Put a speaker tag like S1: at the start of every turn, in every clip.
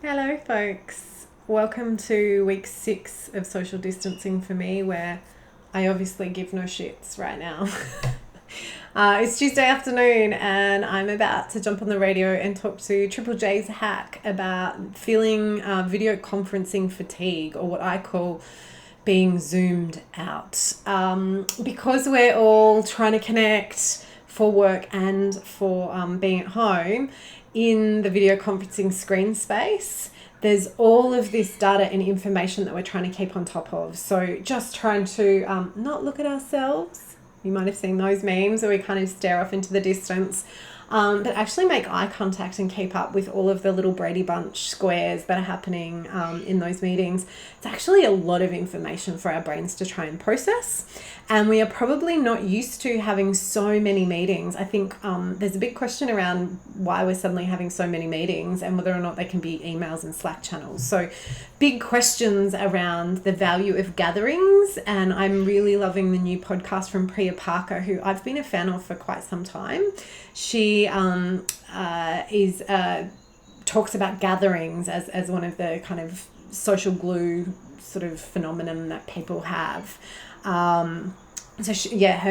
S1: Hello, folks. Welcome to week 6 of social distancing for me, where I obviously give no shits right now. It's Tuesday afternoon, and I'm about to jump on the radio and talk to Triple J's hack about feeling video conferencing fatigue, or what I call being zoomed out. Because we're all trying to connect for work and for being at home in the video conferencing screen space, there's all of this data and information that we're trying to keep on top of. So just trying to not look at ourselves. You might have seen those memes where we kind of stare off into the distance, but actually make eye contact and keep up with all of the little Brady Bunch squares that are happening in those meetings. It's actually a lot of information for our brains to try and process. And we are probably not used to having so many meetings. I think there's a big question around why we're suddenly having so many meetings and whether or not they can be emails and Slack channels. So big questions around the value of gatherings. And I'm really loving the new podcast from Priya Parker, who I've been a fan of for quite some time. She is talks about gatherings as one of the kind of social glue sort of phenomenon that people have. Her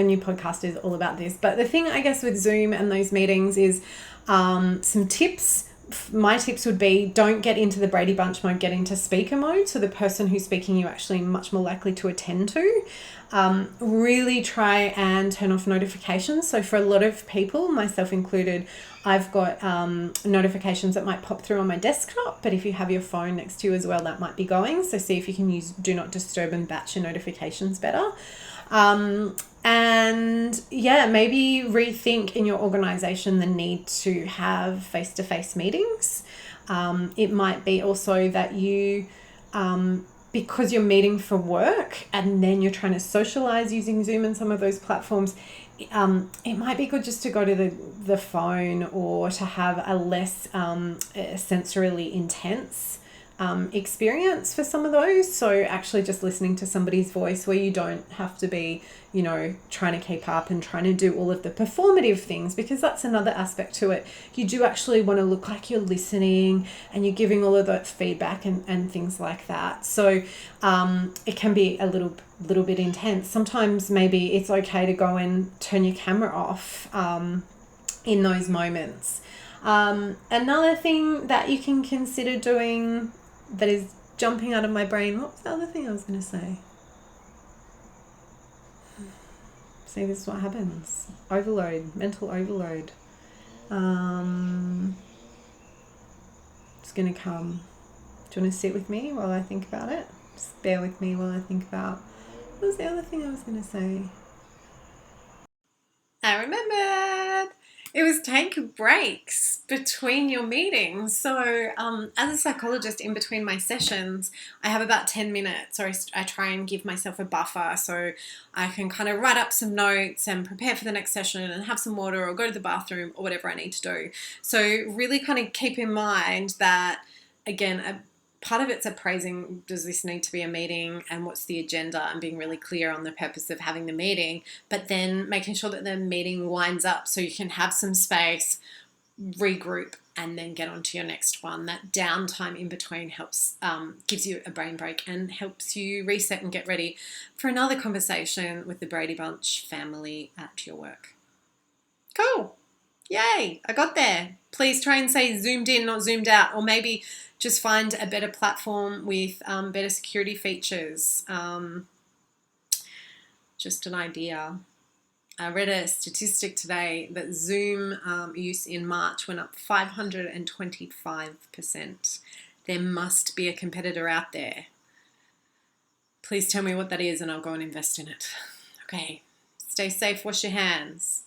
S1: new podcast is all about this. But the thing, I guess, with Zoom and those meetings is some tips. My tips would be, don't get into the Brady Bunch mode, get into speaker mode. So the person who's speaking, you're actually much more likely to attend to. Really try and turn off notifications. So for a lot of people, myself included, I've got notifications that might pop through on my desktop, but if you have your phone next to you as well, that might be going. So see if you can use Do Not Disturb and batch your notifications better. And maybe rethink in your organization the need to have face-to-face meetings. It might be also that you, because you're meeting for work and then you're trying to socialize using Zoom and some of those platforms, it might be good just to go to the phone, or to have a less sensorily intense experience for some of those. So actually just listening to somebody's voice, where you don't have to be, trying to keep up and trying to do all of the performative things, because that's another aspect to it. You do actually want to look like you're listening and you're giving all of that feedback and things like that. So it can be a little bit intense. Sometimes maybe it's okay to go and turn your camera off in those moments. Another thing that you can consider doing that is jumping out of my brain. What was the other thing I was going to say? See, this is what happens. Overload, mental overload. It's going to come. Do you want to sit with me while I think about it? Just bear with me while I think about, what was the other thing I was going to say? I remembered. It was take breaks between your meetings. So as a psychologist, in between my sessions, I have about 10 minutes, or I try and give myself a buffer so I can kind of write up some notes and prepare for the next session and have some water or go to the bathroom or whatever I need to do. So really kind of keep in mind that, again, part of it's appraising, does this need to be a meeting and what's the agenda, and being really clear on the purpose of having the meeting, but then making sure that the meeting winds up so you can have some space, regroup, and then get on to your next one. That downtime in between helps, gives you a brain break and helps you reset and get ready for another conversation with the Brady Bunch family at your work. Cool. Yay, I got there. Please try and say zoomed in, not zoomed out, or maybe just find a better platform with better security features. Just an idea. I read a statistic today that Zoom use in March went up 525%. There must be a competitor out there. Please tell me what that is and I'll go and invest in it. Okay, stay safe, wash your hands.